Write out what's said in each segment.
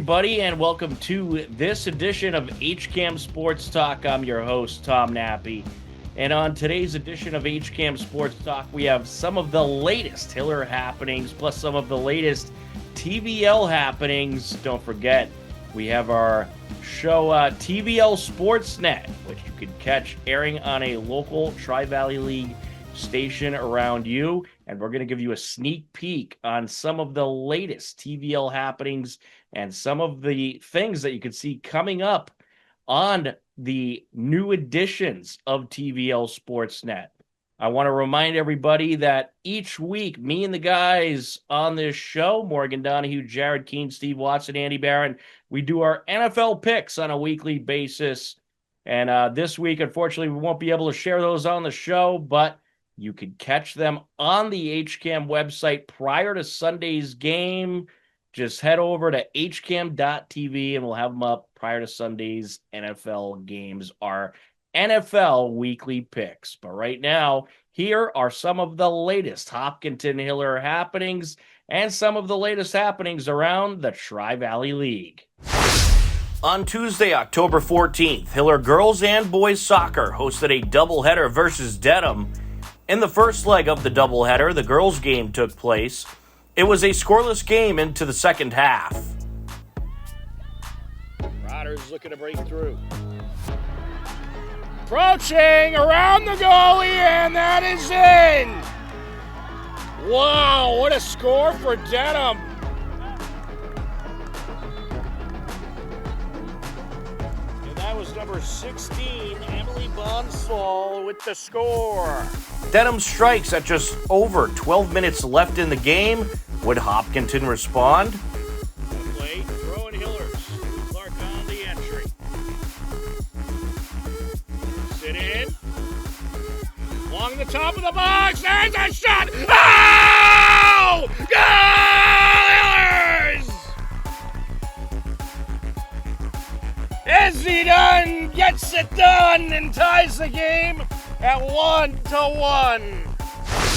everybody, and welcome to this edition of HCAM Sports Talk. I'm your host, Tom Nappy. And on today's edition of HCAM Sports Talk, we have some of the latest Hiller happenings, plus some of the latest TVL happenings. Don't forget, we have our show TVL Sportsnet, which you can catch airing on a local Tri-Valley League station around you. And we're going to give you a sneak peek on some of the latest TVL happenings and some of the things that you can see coming up on the new editions of TVL Sportsnet. I want to remind everybody that each week, me and the guys on this show, Morgan Donahue, Jared Keene, Steve Watson, Andy Barron, we do our NFL picks on a weekly basis. And this week, unfortunately, we won't be able to share those on the show, but you could catch them on the HCAM website prior to Sunday's game. Just head over to hcam.tv and we'll have them up prior to Sunday's NFL games, our NFL weekly picks. But right now, here are some of the latest Hopkinton Hiller happenings and some of the latest happenings around the Tri-Valley League. On Tuesday, October 14th, Hiller girls and boys soccer hosted a doubleheader versus Dedham. In the first leg of the doubleheader, the girls' game took place. It was a scoreless game into the second half. Rodgers looking to break through. Approaching around the goalie, and that is in! Wow, what a score for Dedham! And that was number 16, Emily Bonsall, with the score. Dedham strikes at just over 12 minutes left in the game. Would Hopkinton respond? Play, throwing Hillers. Clark on the entry. Sit in. Along the top of the box. There's a shot. Oh! Goal, Hillers! Izzy Dunn gets it done and ties the game at 1-1.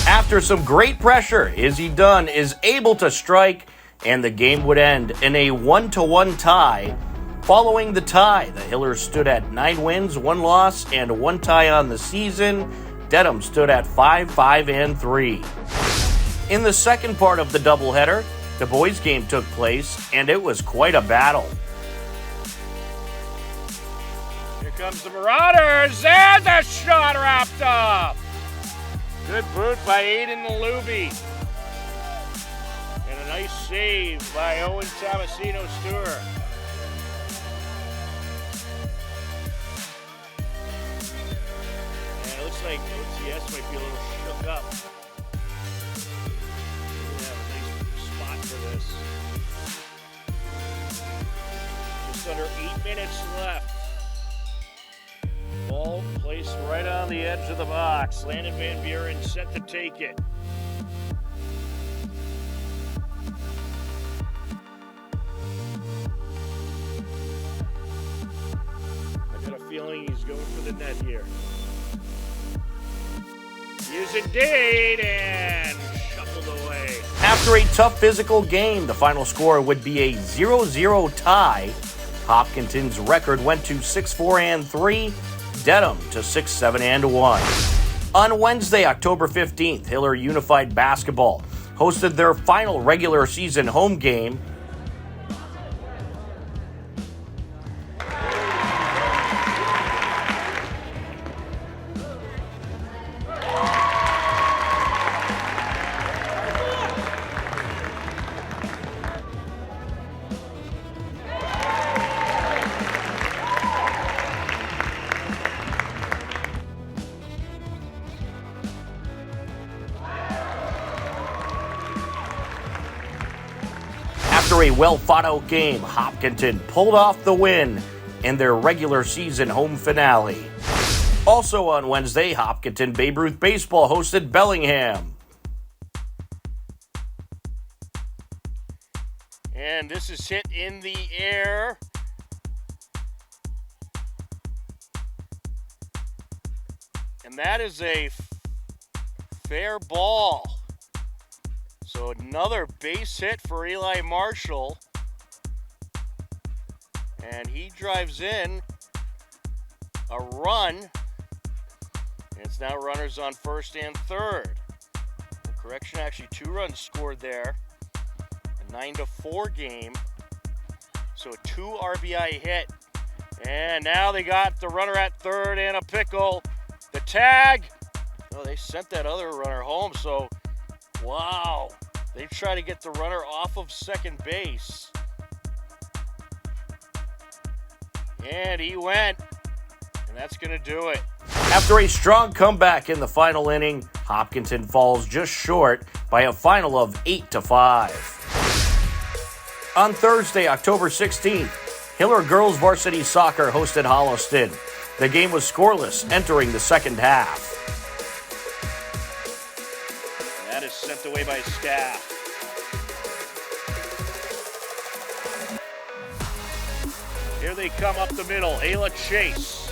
After some great pressure, Izzy Dunn is able to strike, and the game would end in a 1-1 tie. Following the tie, the Hillers stood at 9 wins, 1 loss, and 1 tie on the season. Dedham stood at 5-5-3. In the second part of the doubleheader, the boys' game took place, and it was quite a battle. Here comes the Marauders, and a shot wrapped up. Good boot by Aiden Luby. And a nice save by Owen Tomasino Stewart. And it looks like OTS might be a little shook up. We have a nice spot for this. Just under 8 minutes left. Ball placed right on the edge of the box. Landon Van Buren set to take it. I got a feeling he's going for the net here. He is indeed, and shuffled away. After a tough physical game, the final score would be a 0-0 tie. Hopkinton's record went to 6-4-3. Dedham to 6-7-1. On Wednesday, October 15th, Hiller Unified Basketball hosted their final regular season home game. After a well-fought-out game, Hopkinton pulled off the win in their regular season home finale. Also on Wednesday, Hopkinton Babe Ruth Baseball hosted Bellingham. And this is hit in the air. And that is a fair ball. So another base hit for Eli Marshall. and he drives in a run. And it's now runners on first and third. Correction, actually 2 runs scored there. A 9-4 game. So a 2 RBI hit. And now they got the runner at third and a pickle. The tag. Oh, they sent that other runner home. So, wow. They try to get the runner off of second base. And he went. And that's going to do it. After a strong comeback in the final inning, Hopkinton falls just short by a final of 8-5. On Thursday, October 16th, Hiller Girls Varsity Soccer hosted Holliston. The game was scoreless entering the second half. That is sent away by Staff. Here they come up the middle. Ayla Chase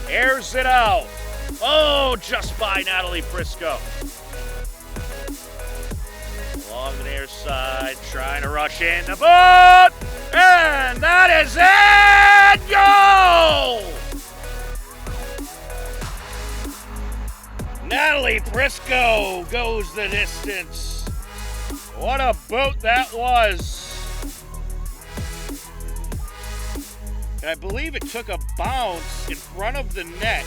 airs it out. Oh, just by Natalie Briscoe. Along the near side, trying to rush in the boot. And that is it! Goal! Natalie Briscoe goes the distance. What a boot that was. And I believe it took a bounce in front of the net.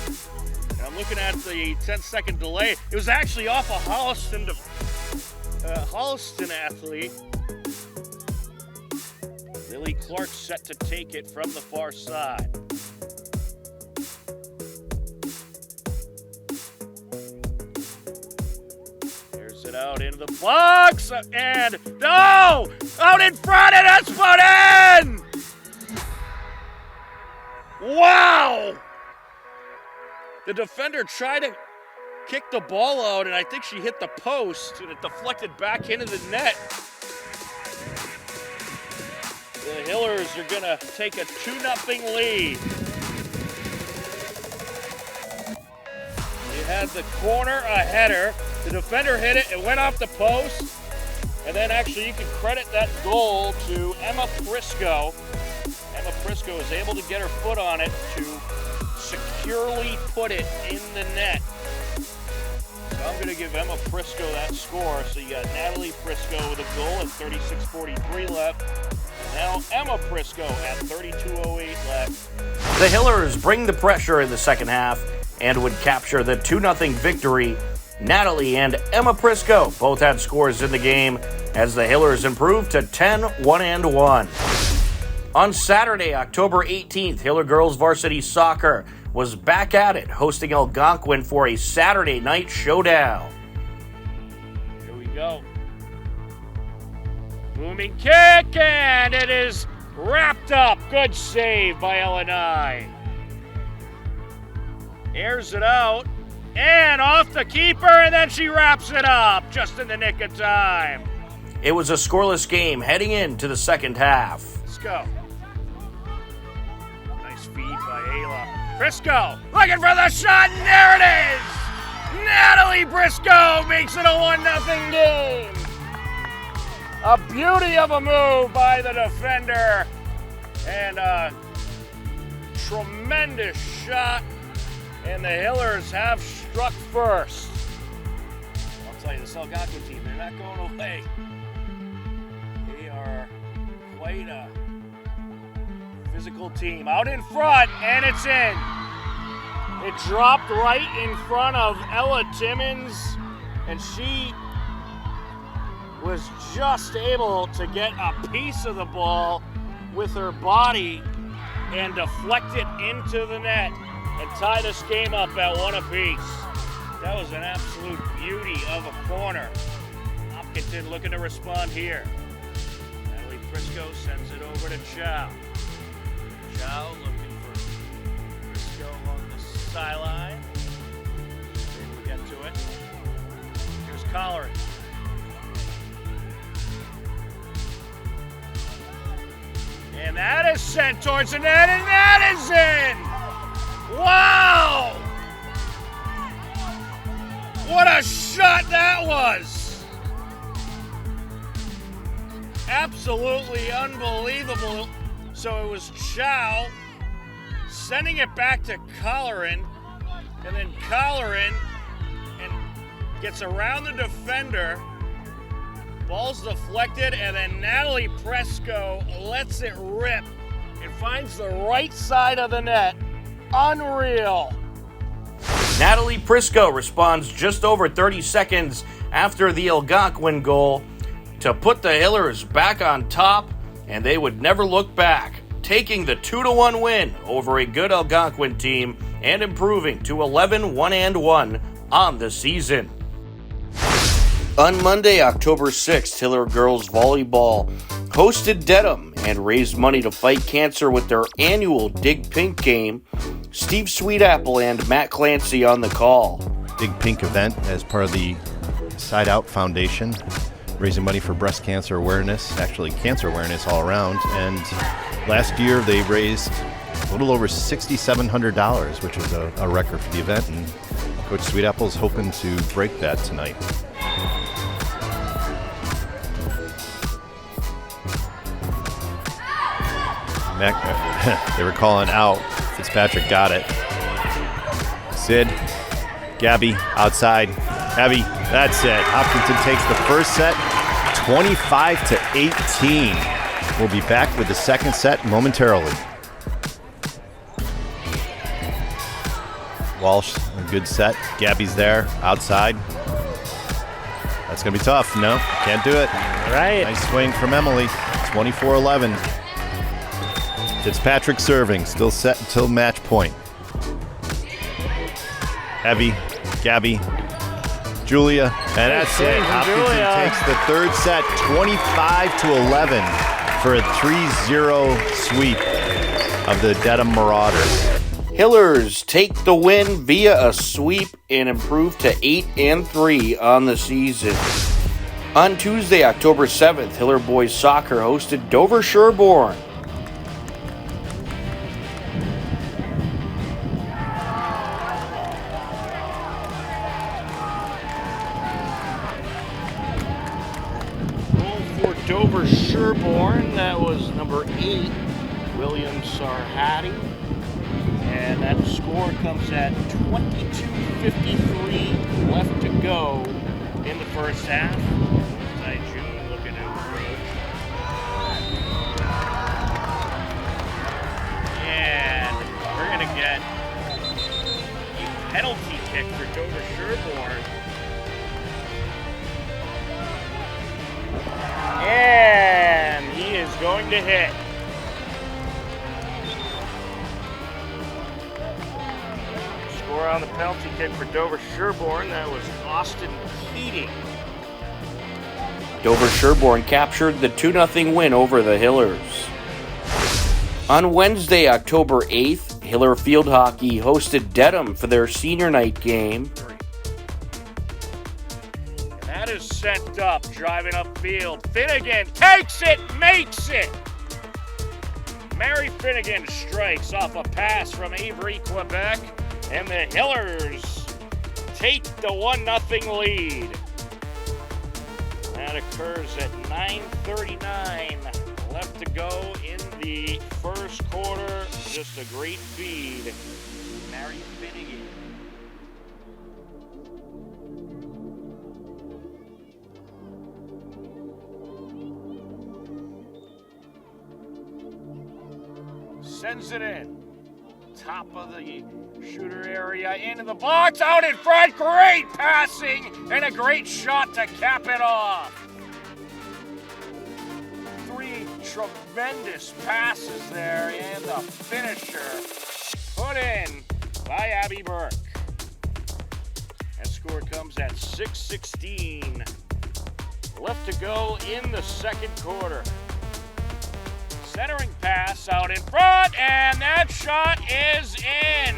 And I'm looking at the 10-second delay. It was actually off a Holliston athlete. Lily Clark set to take it from the far side. There's it out into the box. And no! Out in front, and it's put in! Wow! The defender tried to kick the ball out, and I think she hit the post, and it deflected back into the net. The Hillers are going to take a 2-0 lead. They had the corner, a header. The defender hit it, it went off the post, and then actually you can credit that goal to Emma Prisco. Emma Prisco is able to get her foot on it to securely put it in the net. So I'm going to give Emma Prisco that score. So you got Natalie Prisco with a goal at 36:43 left. And now Emma Prisco at 32:08 left. The Hillers bring the pressure in the second half and would capture the 2-0 victory. Natalie and Emma Prisco both had scores in the game as the Hillers improved to 10-1-1. On Saturday, October 18th, Hiller Girls Varsity Soccer was back at it, hosting Algonquin for a Saturday night showdown. Here we go. Booming kick, and it is wrapped up. Good save by L&I. Airs it out, and off the keeper, and then she wraps it up just in the nick of time. It was a scoreless game heading into the second half. Let's go. Nice feed by Ayla. Briscoe looking for the shot, and there it is! Natalie Briscoe makes it a 1-0 game. A beauty of a move by the defender, and a tremendous shot, and the Hillers have struck first. I'll tell you, this Algonquin team, they're not going away. They are quite a physical team. Out in front, and it's in. It dropped right in front of Ella Timmons, and she was just able to get a piece of the ball with her body and deflect it into the net and tie this game up at 1 apiece. That was an absolute beauty of a corner. Hopkinton looking to respond here. Natalie Briscoe sends it over to Chow. Chow looking for Briscoe along the sideline. Able to get to it. Here's Colleran. And that is sent towards the net, and that is in! Wow! What a shot that was! Absolutely unbelievable. So it was Chow sending it back to Colleran, and then Colleran and gets around the defender. Ball's deflected, and then Natalie Presco lets it rip and finds the right side of the net. Unreal. Natalie Prisco responds just over 30 seconds after the Algonquin goal to put the Hillers back on top, and they would never look back, taking the 2-1 win over a good Algonquin team and improving to 11-1-1 on the season. On Monday, October 6th, Hiller Girls Volleyball hosted Dedham and raised money to fight cancer with their annual Dig Pink game. Steve Sweetapple and Matt Clancy on the call. Dig Pink event as part of the Side Out Foundation, raising money for breast cancer awareness, actually cancer awareness all around. And last year they raised a little over $6,700, which was a record for the event. And Coach Sweetapple's hoping to break that tonight. They were calling out. Fitzpatrick got it. Sid, Gabby, outside. Abby, that's it. Hopkinton takes the first set, 25-18. We'll be back with the second set momentarily. Walsh, a good set. Gabby's there, outside. That's going to be tough. No, can't do it. Right. Nice swing from Emily. 24-11. Fitzpatrick serving, still set until match point. Heavy, Gabby, Julia, and that's it. Hopkinton takes the third set, 25-11 for a 3-0 sweep of the Dedham Marauders. Hillers take the win via a sweep and improve to 8-3 on the season. On Tuesday, October 7th, Hiller Boys Soccer hosted Dover Sherborne. Dover Sherborne, that was number 8, William Sarhati. And that score comes at 22:53 left to go in the first half. Ty June looking to improve. And we're going to get a penalty kick for Dover Sherborne. And he is going to hit. Score on the penalty kick for Dover Sherborne. That was Austin Keating. Dover Sherborne captured the 2-0 win over the Hillers. On Wednesday, October 8th, Hiller Field Hockey hosted Dedham for their senior night game. That is sent up, driving upfield. Finnegan takes it, makes it! Mary Finnegan strikes off a pass from Avery, Quebec, and the Hillers take the 1-0 lead. That occurs at 9:39 left to go in the first quarter. Just a great feed. Mary Finnegan. Sends it in. Top of the shooter area, into the box, out in front. Great passing and a great shot to cap it off. 3 tremendous passes there, and the finisher put in by Abby Burke. That score comes at 6:16 left to go in the second quarter. Centering pass out in front, and that shot is in.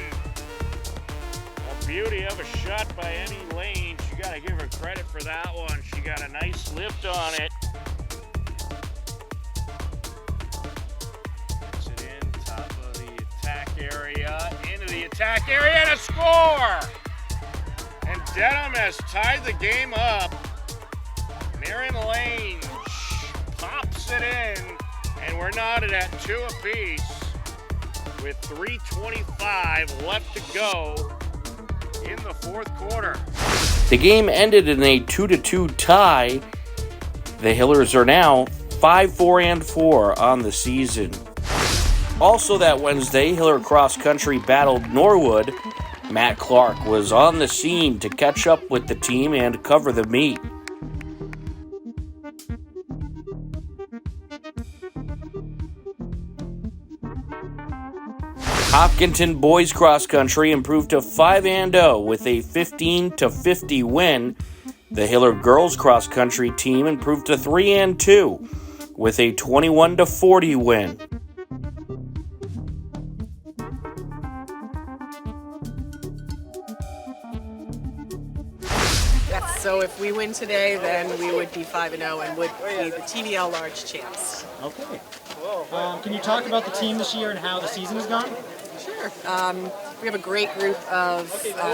A beauty of a shot by Eddie Lane. You got to give her credit for that one. She got a nice lift on it. Gets it in, top of the attack area, into the attack area, and a score! And Dedham has tied the game up. Marin Lane pops it in. And we're we're knotted at 2 apiece with 3:25 left to go in the fourth quarter. The game ended in a 2-2 tie. The Hillers are now 5-4-4 on the season. Also that Wednesday, Hiller Cross Country battled Norwood. Matt Clark was on the scene to catch up with the team and cover the meet. Hopkinton Boys Cross Country improved to 5-0 with a 15-50 win. The Hiller Girls Cross Country team improved to 3-2 with a 21-40 win. Yes, so if we win today, then we would be 5-0 and would be the TVL large champs. Okay. Can you talk about the team this year and how the season has gone? Sure. We have a great group of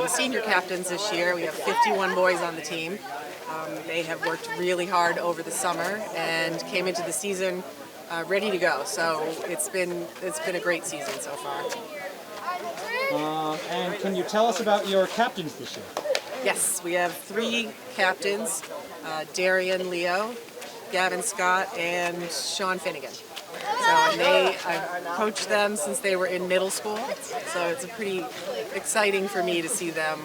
senior captains this year. We have 51 boys on the team. They have worked really hard over the summer and came into the season ready to go. So it's been a great season so far. And can you tell us about your captains this year? Yes, we have 3 captains, Darian Leo, Gavin Scott, and Sean Finnegan. I've coached them since they were in middle school, so it's pretty exciting for me to see them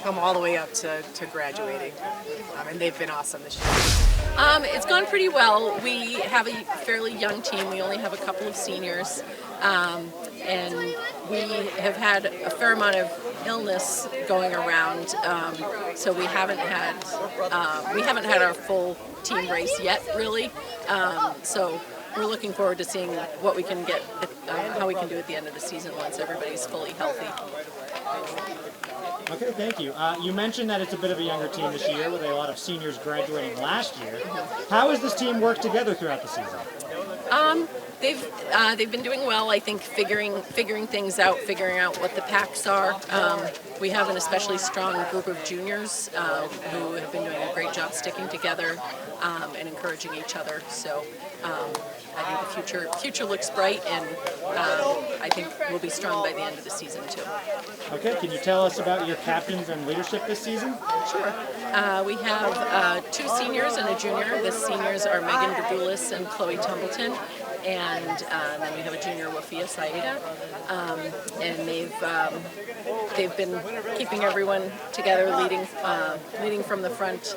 come all the way up to graduating, and they've been awesome this year. It's gone pretty well. We have a fairly young team. We only have a couple of seniors, and we have had a fair amount of illness going around, so we haven't had our full team race yet, really. So we're looking forward to seeing what we can get, how we can do at the end of the season once everybody's fully healthy. Okay, thank you. You mentioned that it's a bit of a younger team this year with a lot of seniors graduating last year. How has this team worked together throughout the season? They've been doing well, I think, figuring things out, figuring out what the packs are. We have an especially strong group of juniors who have been doing a great job sticking together and encouraging each other. So I think the future looks bright, and I think we'll be strong by the end of the season too. Okay, can you tell us about your captains and leadership this season? Sure. We have 2 seniors and a junior. The seniors are Megan Gabulis and Chloe Tumbleton. And then we have a junior, Wafia Saida, and they've been keeping everyone together, leading from the front.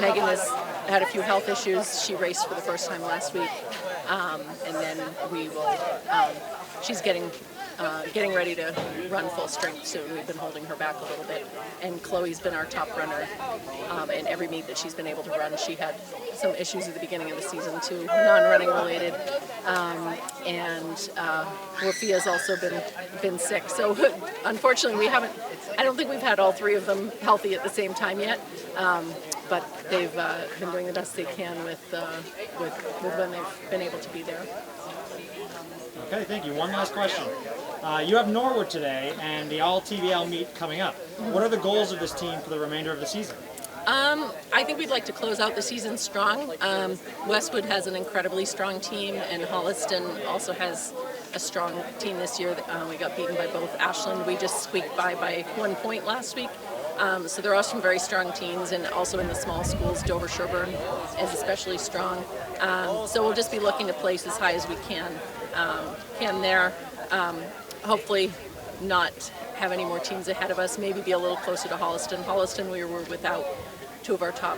Megan has had a few health issues. She raced for the first time last week, and then she's getting ready to run full strength soon. We've been holding her back a little bit. And Chloe's been our top runner in every meet that she's been able to run. She had some issues at the beginning of the season too, non-running related. And Wafia's also been sick. So unfortunately I don't think we've had all 3 of them healthy at the same time yet. But they've been doing the best they can with when they've been able to be there. Okay, thank you. One last question. You have Norwood today and the all TVL meet coming up. What are the goals of this team for the remainder of the season? I think we'd like to close out the season strong. Westwood has an incredibly strong team, and Holliston also has a strong team this year. We got beaten by both Ashland. We just squeaked by 1 point last week. So there are some very strong teams, and also in the small schools, Dover-Sherburne is especially strong. So we'll just be looking to place as high as we can there. Hopefully not have any more teams ahead of us, maybe be a little closer to Holliston. Holliston, we were without 2 of our top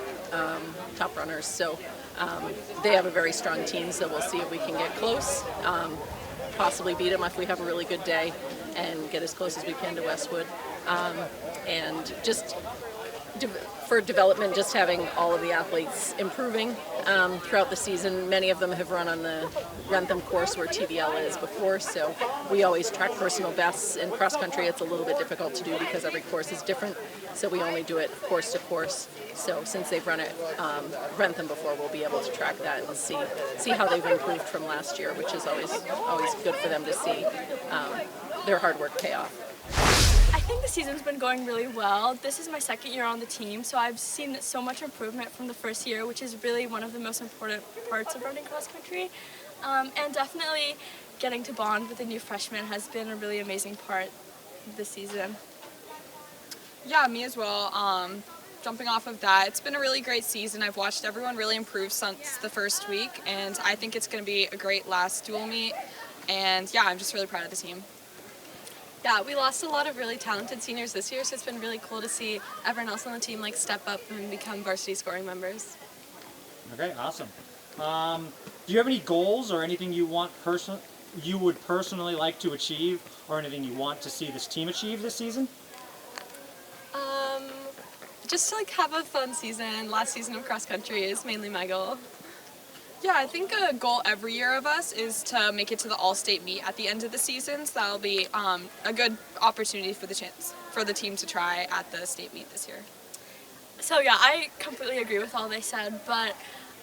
runners, so they have a very strong team, so we'll see if we can get close, possibly beat them if we have a really good day, and get as close as we can to Westwood. And just for development, just having all of the athletes improving throughout the season. Many of them have run on the Rentham course where TVL is before, so we always track personal bests. In cross country, it's a little bit difficult to do because every course is different, so we only do it course to course. So since they've run it Rentham before, we'll be able to track that and see how they've improved from last year, which is always good for them to see their hard work pay off. I think the season's been going really well. This is my second year on the team, so I've seen so much improvement from the first year, which is really one of the most important parts of running cross country. And definitely getting to bond with the new freshmen has been a really amazing part of this season. Yeah, me as well. Jumping off of that, it's been a really great season. I've watched everyone really improve since the first week, and I think it's going to be a great last dual meet. And yeah, I'm just really proud of the team. Yeah, we lost a lot of really talented seniors this year, so it's been really cool to see everyone else on the team step up and become varsity scoring members. Okay, awesome. Do you have any goals or anything you would personally like to achieve, or anything you want to see this team achieve this season? Just to have a fun season. Last season of cross country is mainly my goal. Yeah, I think a goal every year of us is to make it to the all-state meet at the end of the season, so that'll be a good opportunity for the team to try at the state meet this year. So yeah, I completely agree with all they said, but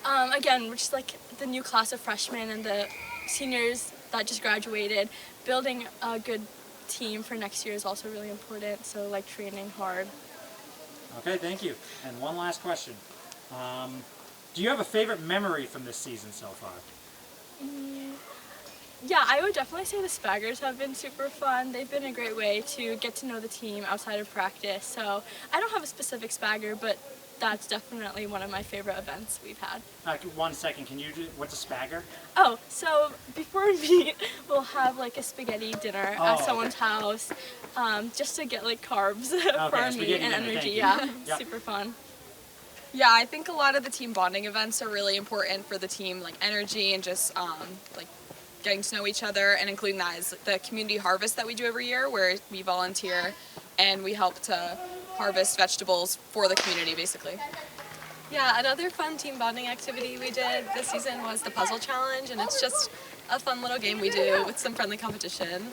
again, just the new class of freshmen and the seniors that just graduated, building a good team for next year is also really important, so training hard. Okay, thank you. And one last question. Do you have a favorite memory from this season so far? Yeah, I would definitely say the Spaggers have been super fun. They've been a great way to get to know the team outside of practice. So I don't have a specific Spagger, but that's definitely one of my favorite events we've had. 1 second, can you do, what's a Spagger? Oh, so before we meet, we'll have a spaghetti dinner at someone's house, just to get carbs for our meet and energy. Yeah, Yep. Super fun. Yeah, I think a lot of the team bonding events are really important for the team, energy and just getting to know each other, and including that is the community harvest that we do every year, where we volunteer and we help to harvest vegetables for the community, basically. Yeah, another fun team bonding activity we did this season was the puzzle challenge, and it's just a fun little game we do with some friendly competition.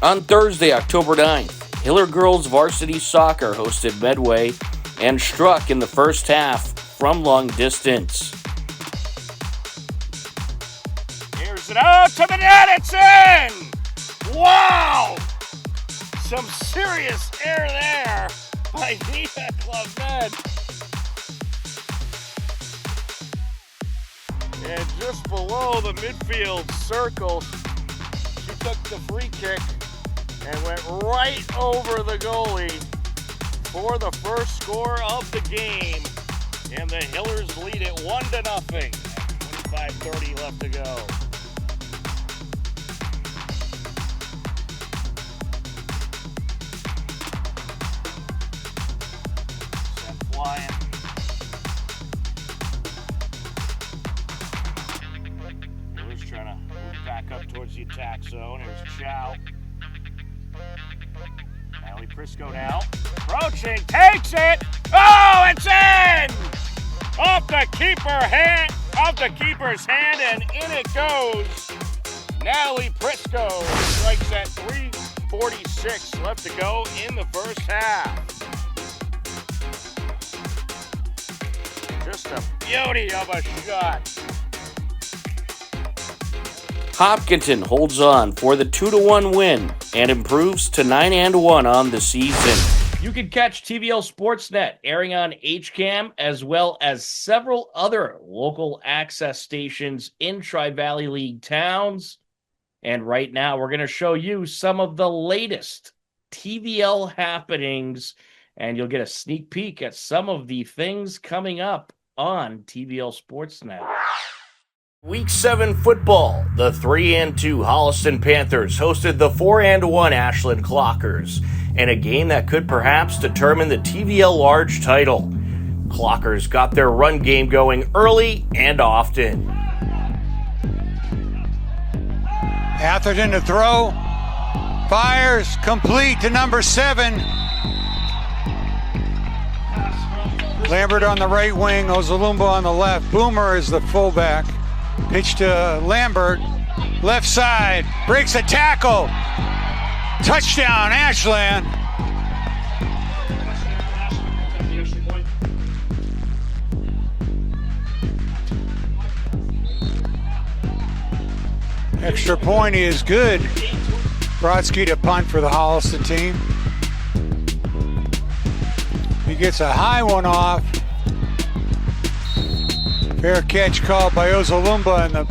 On Thursday, October 9th, Hiller Girls Varsity Soccer hosted Medway and struck in the first half from long distance. Here's it out to the net. It's in! Wow! Some serious air there by Nina Claved. And just below the midfield circle, she took the free kick and went right over the goalie for the first score of the game. And the Hillers lead it 1-0. 25:30 left to go. Sent flying. Hillers trying to move back up towards the attack zone. Here's Chow. Allie Prisco now. Approaching, takes it. Oh, it's in! Off the keeper's hand, and in it goes. Natalie Prisco strikes at 3:46 left to go in the first half. Just a beauty of a shot. Hopkinton holds on for the 2-1 win and improves to 9-1 on the season. You can catch TVL Sportsnet airing on HCAM as well as several other local access stations in Tri-Valley League towns. And right now we're going to show you some of the latest TVL happenings, and you'll get a sneak peek at some of the things coming up on TVL Sportsnet. Week 7 football, the 3-2 Holliston Panthers hosted the 4-1 Ashland Clockers in a game that could perhaps determine the TVL large title. Clockers got their run game going early and often. Atherton to throw, fires, complete to number 7. Lambert on the right wing, Ozalumba on the left. Boomer is the fullback. Pitch to Lambert, left side, breaks a tackle. Touchdown, Ashland. Extra point is good. Brodsky to punt for the Holliston team. He gets a high one off. Fair catch called by Ozalumba, and the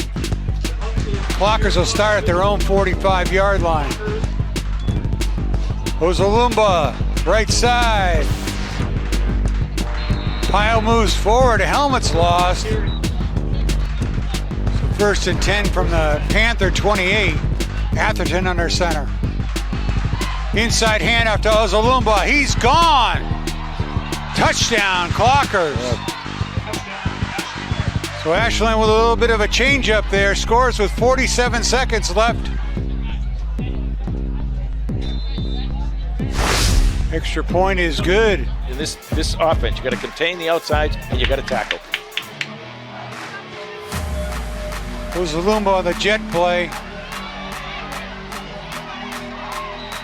Clockers will start at their own 45-yard line. Ozalumba, right side. Pile moves forward, a helmet's lost. So 1st and 10 from the Panther 28. Atherton under center. Inside handoff to Ozalumba, he's gone! Touchdown, Clockers. So Ashland with a little bit of a change up there, scores with 47 seconds left. Extra point is good. In this offense, you got to contain the outsides and you got to tackle. Ozalumba on the jet play.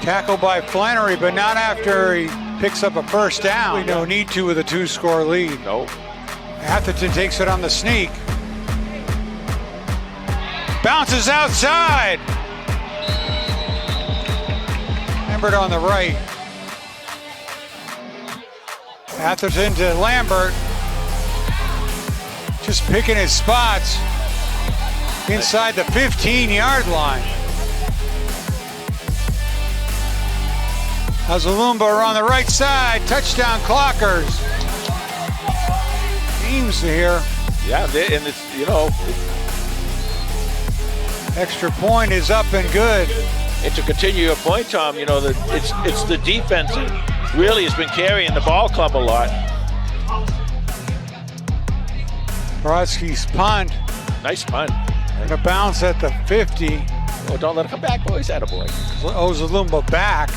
Tackle by Flannery, but not after he picks up a first down. We no need to with a 2-score lead. No. Atherton takes it on the sneak. Bounces outside. Lambert on the right. Atherton to Lambert. Just picking his spots inside the 15-yard line. Ozalumba on the right side. Touchdown, Clockers. Games here. Yeah, and it's, you know. Extra point is up and good. And to continue your point, Tom, you know, it's the defense that really has been carrying the ball club a lot. Brodsky's punt. Nice punt. And a bounce at the 50. Oh, don't let it come back, boys. Attaboy. Ozalumba back.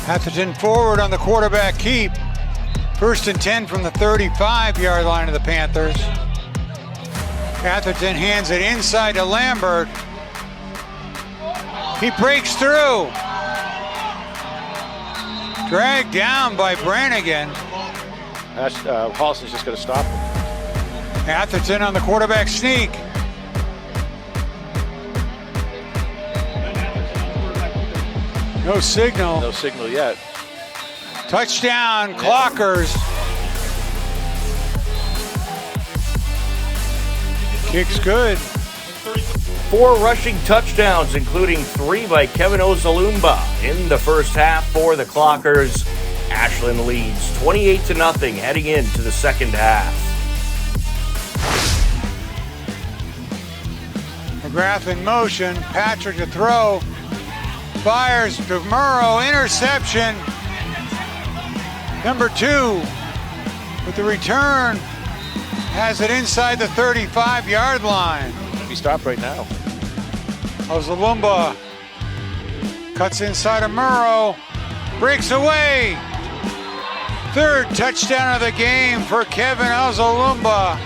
Atherton forward on the quarterback keep. 1st and 10 from the 35-yard line of the Panthers. Atherton hands it inside to Lambert. He breaks through. Dragged down by Brannigan. Holliston's just going to stop him. Atherton on the quarterback sneak. No signal. No signal yet. Touchdown, Clockers. Kick's good. 4 rushing touchdowns, including 3 by Kevin Ozalumba in the first half for the Clockers. Ashland leads 28-0 heading into the second half. McGrath in motion. Patrick to throw. Fires to Murrow. Interception. Number 2 with the return. Has it inside the 35-yard line. He stopped right now. Ozalumba cuts inside of Murrow. Breaks away. 3rd touchdown of the game for Kevin Ozalumba.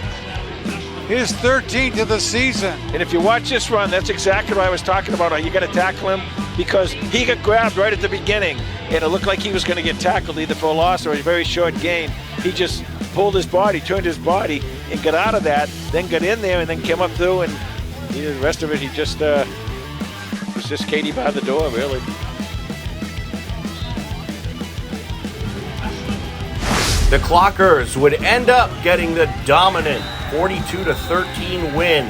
His 13th of the season. And if you watch this run, that's exactly what I was talking about. You got to tackle him because he got grabbed right at the beginning, and it looked like he was going to get tackled either for a loss or a very short gain. He just pulled his body, turned his body, and got out of that, then got in there, and then came up through, and the rest of it, he just was just Katie by the door, really. The Clockers would end up getting the dominant 42-13 win